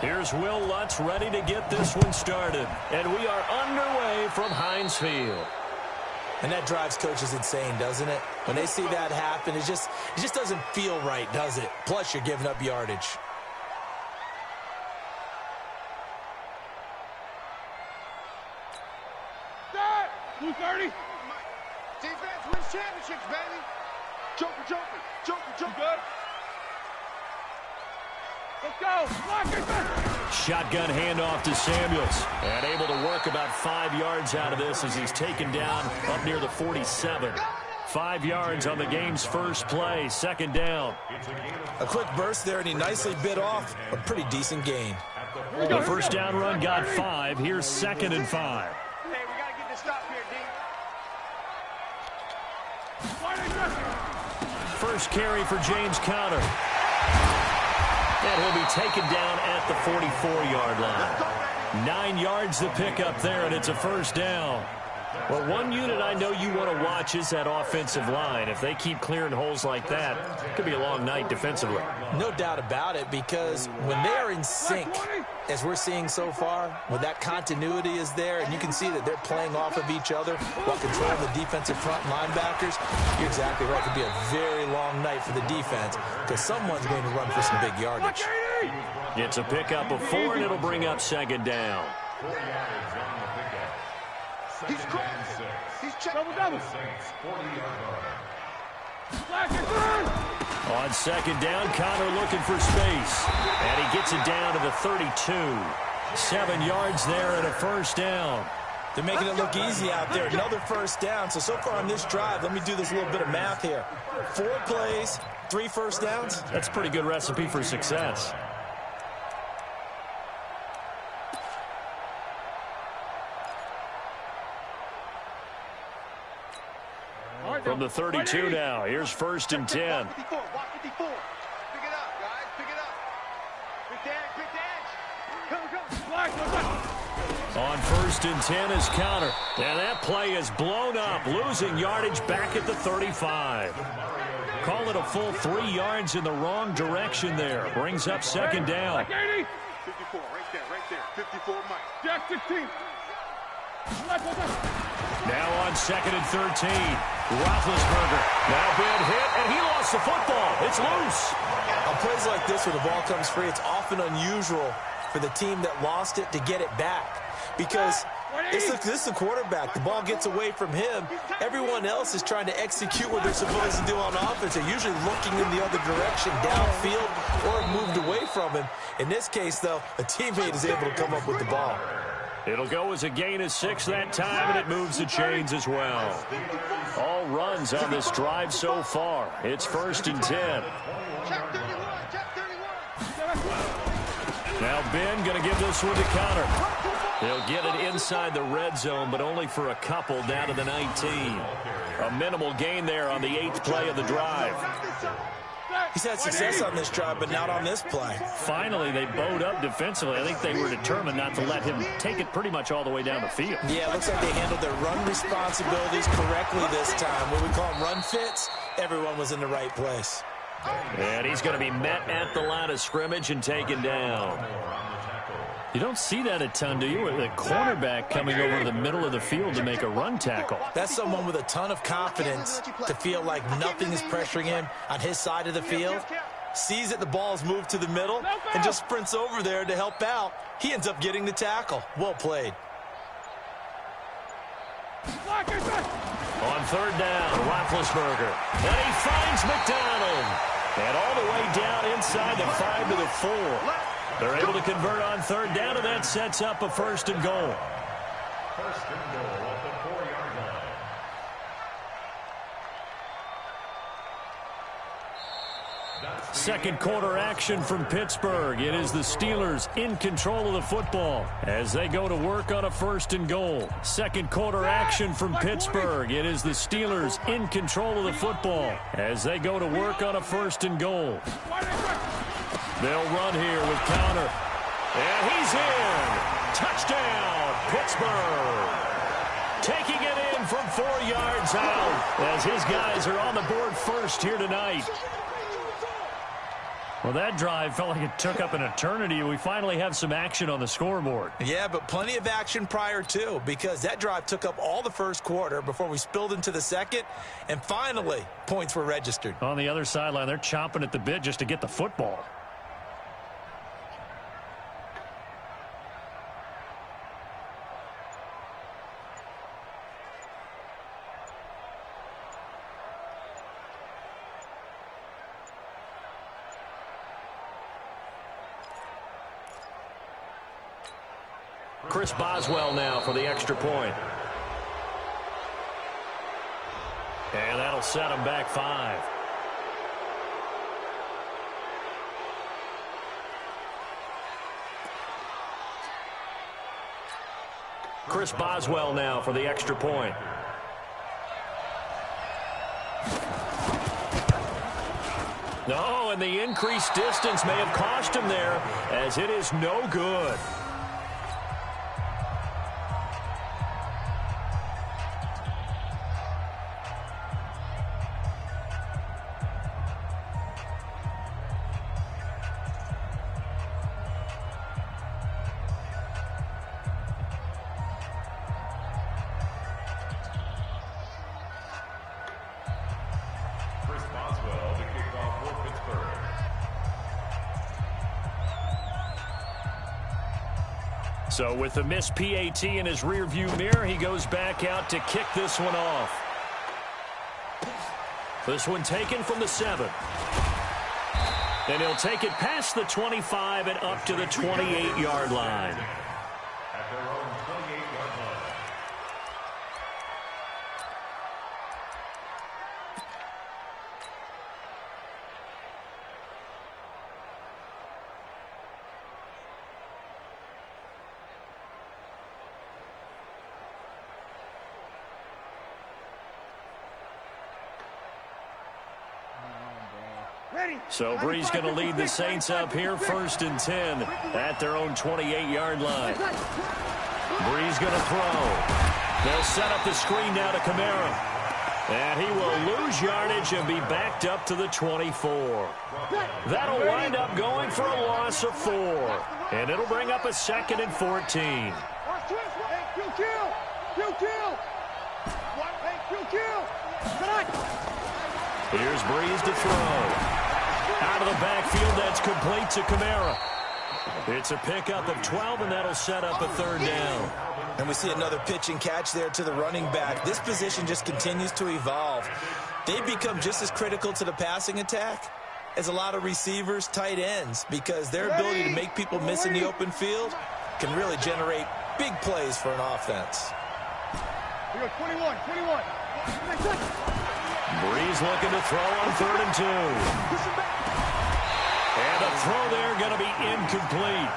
Here's Will Lutz ready to get this one started. And we are underway from Heinz Field. And that drives coaches insane, doesn't it? When they see that happen, it just doesn't feel right, does it? Plus, you're giving up yardage. Blue 30. Defense wins championships, baby. Joker, Joker, Joker, Joker. Good. Let's go. Shotgun handoff to Samuels. And able to work about 5 yards out of this as he's taken down up near the 47. 5 yards on the game's first play. Second down. A quick burst there, and he nicely bit off a pretty decent gain. The first down run got 5. Here's 2nd and 5. First carry for James Conner. And he'll be taken down at the 44-yard line. 9 yards to pick up there, and it's a first down. Well, one unit I know you want to watch is that offensive line. If they keep clearing holes like that, it could be a long night defensively. No doubt about it, because when they are in sync, as we're seeing so far, when that continuity is there, and you can see that they're playing off of each other while controlling the defensive front linebackers, you're exactly right. It could be a very long night for the defense because someone's going to run for some big yardage. It's a pickup of 4, and it'll bring up 2nd down. He's cracked. He's checking. Double. On 2nd down, Conner looking for space. And he gets it down to the 32. 7 yards there and a first down. They're making it look easy out there. Another first down. So far on this drive, let me do this little bit of math here. 4 plays, 3 first downs. That's a pretty good recipe for success. From the 32 now, here's 1st and 10. 54, walk 54. Pick it up, guys, pick it up. Big Come. On 1st and 10 is Conner. And that play is blown up, losing yardage back at the 35. Call it a full 3 yards in the wrong direction there. Brings up 2nd down. 54, right there. 54, Mike. Jack 16. Now on 2nd and 13. Roethlisberger. Now big hit, and he lost the football. It's loose. On plays like this where the ball comes free, it's often unusual for the team that lost it to get it back. Because this is the quarterback. The ball gets away from him. Everyone else is trying to execute what they're supposed to do on offense. They're usually looking in the other direction, downfield, or moved away from him. In this case, though, a teammate is able to come up with the ball. It'll go as a gain of 6 that time, and it moves the chains as well. All runs on this drive so far. It's 1st and 10. Now Ben going to give this one to Conner. He'll get it inside the red zone, but only for a couple down to the 19. A minimal gain there on the 8th play of the drive. He's had success on this drive, but not on this play. Finally, they bowed up defensively. I think they were determined not to let him take it pretty much all the way down the field. Yeah, it looks like they handled their run responsibilities correctly this time. What we call them run fits, everyone was in the right place. And he's going to be met at the line of scrimmage and taken down. You don't see that a ton, do you? With a cornerback coming over the middle of the field to make a run tackle. That's someone with a ton of confidence to feel like nothing is pressuring him on his side of the field. Sees that the ball is moved to the middle and just sprints over there to help out. He ends up getting the tackle. Well played. On 3rd down, Roethlisberger. And he finds McDonald. And all the way down inside the 5 to the 4. They're able to convert on 3rd down, and that sets up a 1st and goal. 1st and goal at the 4-yard line. Second quarter action from Pittsburgh. It is the Steelers in control of the football as they go to work on a 1st and goal. Second quarter action from Pittsburgh. It is the Steelers in control of the football as they go to work on a 1st and goal. They'll run here with Conner. And he's in. Touchdown, Pittsburgh. Taking it in from 4 yards out as his guys are on the board first here tonight. Well, that drive felt like it took up an eternity. We finally have some action on the scoreboard. Yeah, but plenty of action prior to, because that drive took up all the first quarter before we spilled into the second, and finally, points were registered. On the other sideline, they're chomping at the bit just to get the football. Chris Boswell now for the extra point. And that'll set him back 5. Chris Boswell now for the extra point. No, and the increased distance may have cost him there, as it is no good. So with the missed PAT in his rearview mirror, he goes back out to kick this one off. This one taken from the 7. And he'll take it past the 25 and up to the 28-yard line. At their own 28-yard line. So Bree's going to lead the Saints up here, 1st and 10 at their own 28-yard line. Bree's going to throw. They'll set up the screen now to Kamara. And he will lose yardage and be backed up to the 24. That'll wind up going for a loss of 4. And it'll bring up a 2nd and 14. Here's Breeze to throw. Out of the backfield, that's complete to Kamara. It's a pickup of 12, and that'll set up a 3rd down. And we see another pitch and catch there to the running back. This position just continues to evolve. They become just as critical to the passing attack as a lot of receivers, tight ends, because their ability to make people miss in the open field can really generate big plays for an offense. 21. Breeze looking to throw on 3rd and 2. And the throw there going to be incomplete.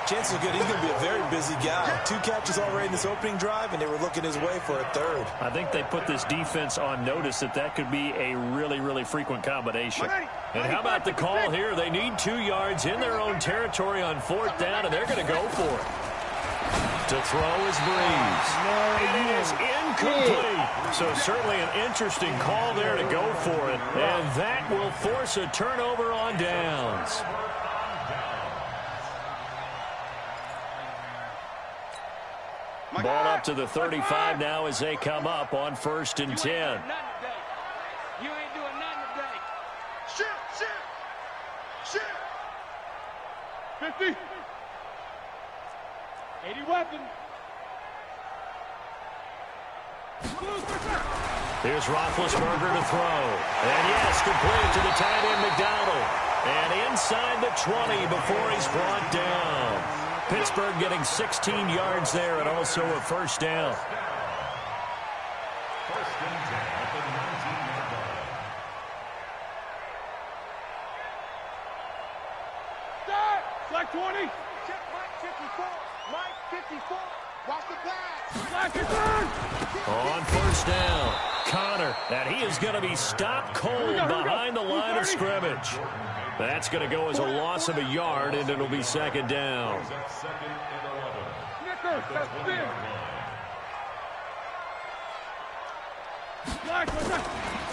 Chances are good he's going to be a very busy guy. 2 catches already in this opening drive, and they were looking his way for a 3rd. I think they put this defense on notice that could be a really, really frequent combination. And how about the call here? They need 2 yards in their own territory on 4th down, and they're going to go for it. To throw is Breeze. It is incomplete. So certainly an interesting call there to go for it. And that will force a turnover on downs. Ball up to the 35 now as they come up on 1st and 10. You ain't doing nothing today. Shoot. 50. 80 weapon. Here's Roethlisberger to throw. And yes, complete to the tight end McDonald. And inside the 20 before he's brought down. Pittsburgh getting 16 yards there and also a 1st down. 1st and 10 at the 19-yard line. Start. Flag 20. Check Mike 54. Mike 54. Watch the pass. On 1st down, Connor, and he is going to be stopped cold behind the line of scrimmage. That's going to go as a loss of a yard, and it'll be 2nd down.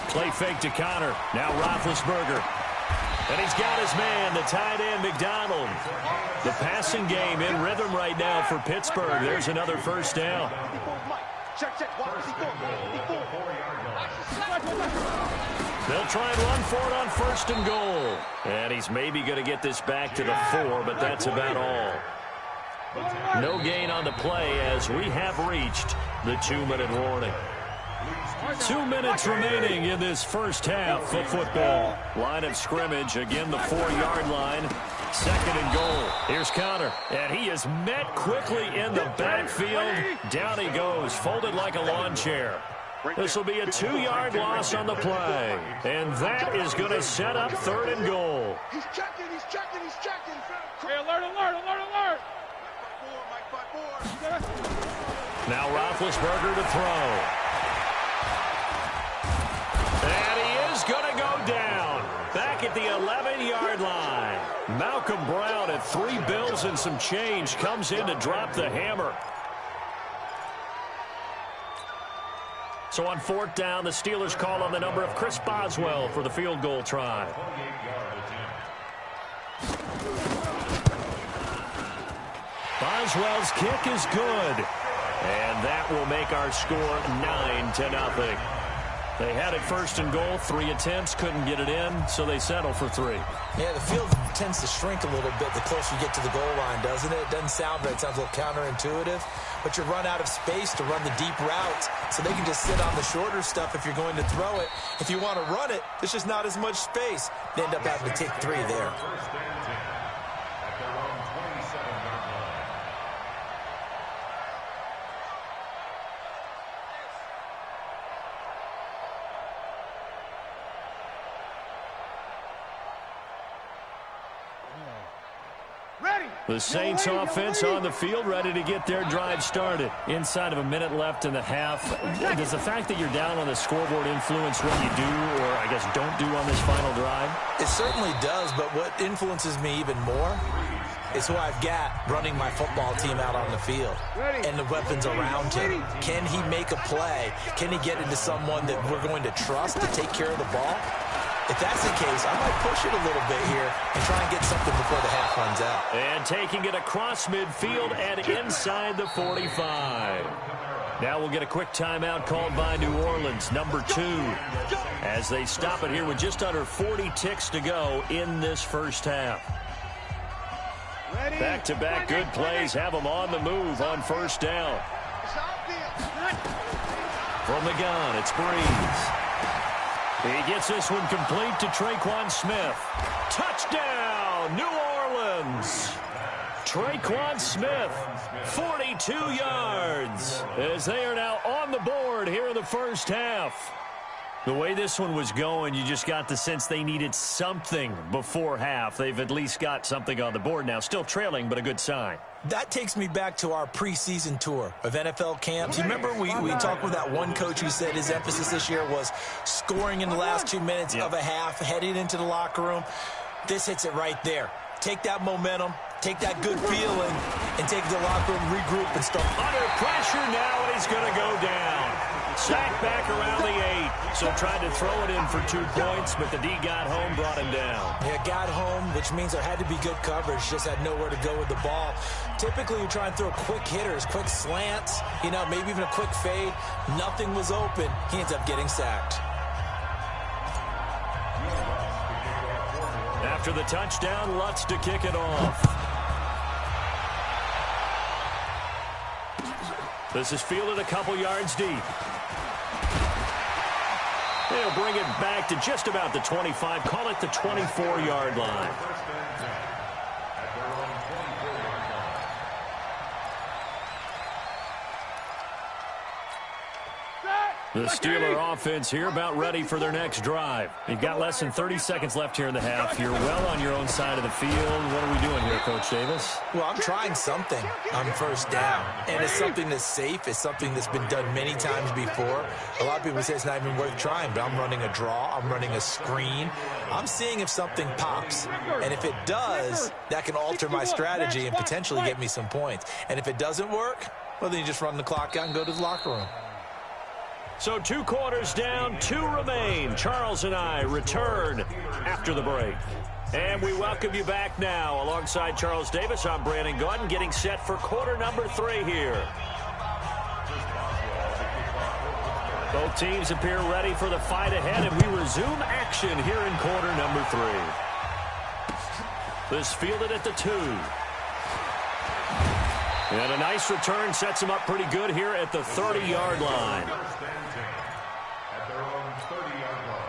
Play fake to Connor. Now Roethlisberger. And he's got his man, the tight end, McDonald. The passing game in rhythm right now for Pittsburgh. There's another first down. They'll try and run for it on first and goal. And he's maybe going to get this back to the 4, but that's about all. No gain on the play as we have reached the 2-minute warning. 2 minutes remaining in this first half of football. Line of scrimmage, again the 4-yard line. Second and goal. Here's Connor, and he is met quickly in the backfield. Down he goes, folded like a lawn chair. This will be a 2-yard loss on the play, and that is going to set up third and goal. He's checking. Hey, alert, alert, alert, alert. Now Roethlisberger to throw. And he is going to go down. Back at the 11-yard line. Malcolm Brown at 3 bills and some change comes in to drop the hammer. So on 4th down, the Steelers call on the number of Chris Boswell for the field goal try. Boswell's kick is good. And that will make our score 9-0. They had it first and goal, 3 attempts, couldn't get it in, so they settle for 3. Yeah, the field tends to shrink a little bit the closer you get to the goal line, doesn't it? It doesn't sound right. It sounds a little counterintuitive. But you run out of space to run the deep routes, so they can just sit on the shorter stuff if you're going to throw it. If you want to run it, there's just not as much space. They end up having to take 3 there. The Saints offense on the field, ready to get their drive started. Inside of a minute left in the half. Does the fact that you're down on the scoreboard influence what you do, or I guess don't do on this final drive? It certainly does, but what influences me even more is who I've got running my football team out on the field and the weapons around him. Can he make a play? Can he get into someone that we're going to trust to take care of the ball? If that's the case, I might push it a little bit here and try and get something before the half runs out. And taking it across midfield and inside the 45. Now we'll get a quick timeout called by New Orleans, number 2, as they stop it here with just under 40 ticks to go in this first half. Back-to-back good plays have them on the move on first down. From the gun, it's Breeze. He gets this one complete to Traquan Smith. Touchdown, New Orleans. Traquan Smith, 42 yards, as they are now on the board here in the first half. The way this one was going, you just got the sense they needed something before half. They've at least got something on the board now. Still trailing, but a good sign. That takes me back to our preseason tour of NFL camps. You remember we talked with that one coach who said his emphasis this year was scoring in the last 2 minutes of a half, heading into the locker room. This hits it right there. Take that momentum, take that good feeling, and take the locker room, regroup, and start. Under pressure now, and he's going to go down. Sacked back around the 8, so tried to throw it in for 2 points, but the D got home, brought him down. Yeah, got home, which means there had to be good coverage, just had nowhere to go with the ball. Typically, you try and throw quick hitters, quick slants, maybe even a quick fade. Nothing was open. He ends up getting sacked. After the touchdown, Lutz to kick it off. This is fielded a couple yards deep. They'll bring it back to just about the 25. Call it the 24-yard line. The Steeler offense here about ready for their next drive. You've got less than 30 seconds left here in the half. You're well on your own side of the field. What are we doing here, Coach Davis? Well, I'm trying something on first down. And it's something that's safe. It's something that's been done many times before. A lot of people say it's not even worth trying, but I'm running a draw. I'm running a screen. I'm seeing if something pops. And if it does, that can alter my strategy and potentially get me some points. And if it doesn't work, well, then you just run the clock out and go to the locker room. So 2 quarters down, 2 remain. Charles and I return after the break. And we welcome you back now. Alongside Charles Davis, I'm Brandon Gaudin, getting set for quarter number 3 here. Both teams appear ready for the fight ahead, and we resume action here in quarter number 3. This fielded at the 2. And a nice return sets him up pretty good here at the 30-yard line. At their own 30-yard line.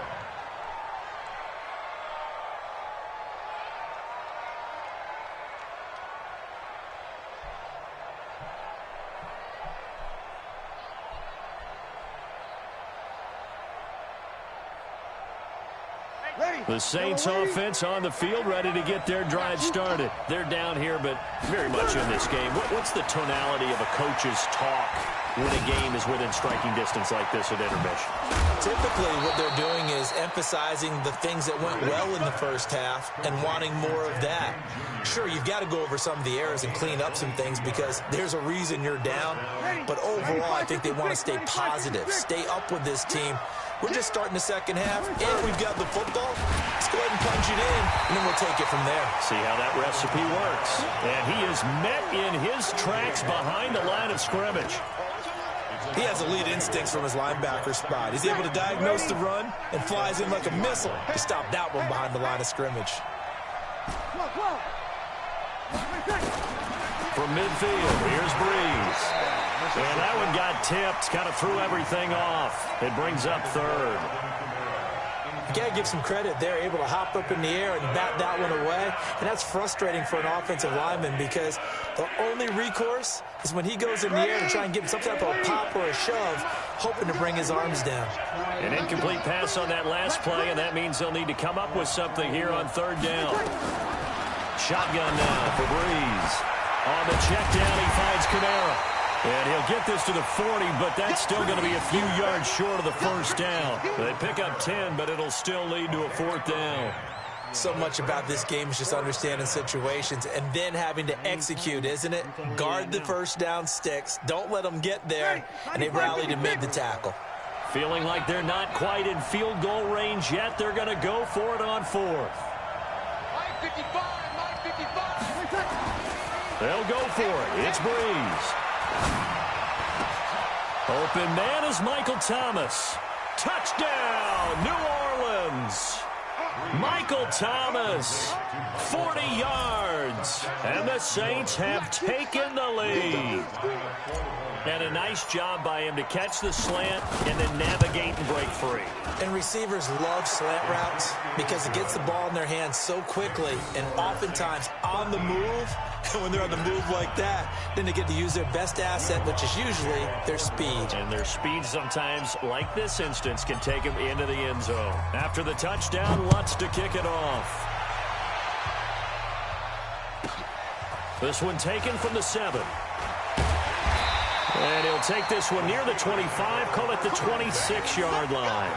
The Saints offense on the field, ready to get their drive started. They're down here, but very much in this game. What's the tonality of a coach's talk when a game is within striking distance like this at intermission? Typically, what they're doing is emphasizing the things that went well in the first half and wanting more of that. Sure, you've got to go over some of the errors and clean up some things because there's a reason you're down. But overall, I think they want to stay positive, stay up with this team. We're just starting the second half, and we've got the football. Let's go ahead and punch it in, and then we'll take it from there. See how that recipe works. And he is met in his tracks behind the line of scrimmage. He has elite instincts from his linebacker spot. He's able to diagnose the run and flies in like a missile to stop that one behind the line of scrimmage. From midfield, here's Breeze. And that one got tipped, kind of threw everything off. It brings up 3rd. You got to give some credit. They're able to hop up in the air and bat that one away. And that's frustrating for an offensive lineman because the only recourse is when he goes in the air to try and get some type of a pop or a shove, hoping to bring his arms down. An incomplete pass on that last play, and that means they'll need to come up with something here on 3rd down. Shotgun now for Breeze. On the check down, he finds Kamara. And he'll get this to the 40, but that's still going to be a few yards short of the first down. They pick up 10, but it'll still lead to a 4th down. So much about this game is just understanding situations and then having to execute, isn't it? Guard the first down sticks. Don't let them get there. And they rallied and made the tackle. Feeling like they're not quite in field goal range yet. They're going to go for it on 4th. They'll go for it. It's Breeze. Open man is Michael Thomas. Touchdown, New Orleans. Michael Thomas, 40 yards. And the Saints have taken the lead. And a nice job by him to catch the slant and then navigate and break free. And receivers love slant routes because it gets the ball in their hands so quickly and oftentimes on the move. And when they're on the move like that, then they get to use their best asset, which is usually their speed. And their speed sometimes, like this instance, can take them into the end zone. After the touchdown, Lutz to kick it off. This one taken from the 7. And he'll take this one near the 25, call it the 26-yard line.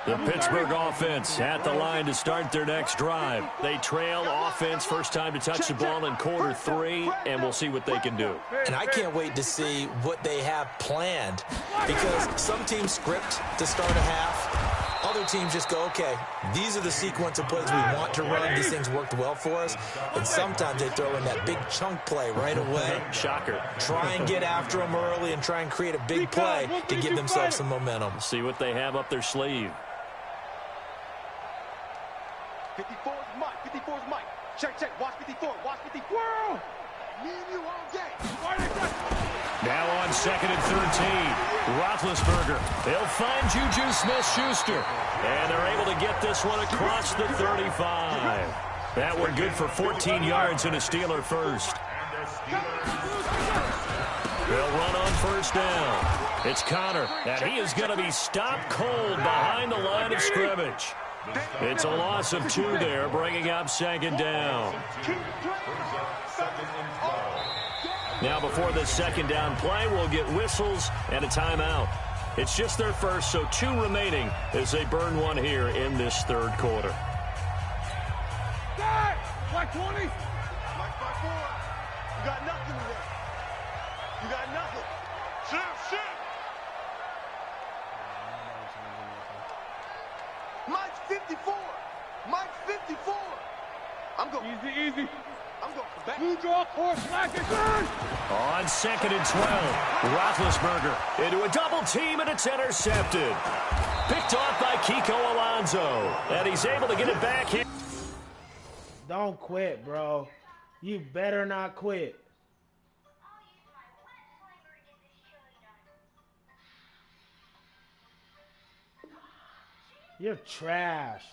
The Pittsburgh offense at the line to start their next drive. They trail offense, first time to touch the ball in quarter 3, and we'll see what they can do. And I can't wait to see what they have planned because some teams script to start a half. Other teams just go, okay, these are the sequence of plays we want to run. These things worked well for us. And sometimes they throw in that big chunk play right away. Shocker. Try and get after them early and try and create a big play to give themselves some momentum. See what they have up their sleeve. 54's Mike. 54's Mike. Check. Watch 54. Watch 54. Me and you all day. Now on 2nd and 13. Roethlisberger. They'll find Juju Smith-Schuster. And they're able to get this one across the 35. That one good for 14 yards and a Steeler first. They'll run on first down. It's Connor, and he is going to be stopped cold behind the line of scrimmage. It's a loss of 2 there, bringing up 2nd down. Now before the 2nd down play, we'll get whistles and a timeout. It's just their first, so 2 remaining as they burn one here in this 3rd quarter. Black 20. Black 5-4. You got nothing today. You got nothing. Shit. Mike's 54. Mike's 54. I'm going. Easy. I'm going back. Blue draw, course, slack it, turn. On 2nd and 12, Roethlisberger into a double team, and it's intercepted. Picked off by Kiko Alonso, and he's able to get it back here. Don't quit, bro. You better not quit. You're trash.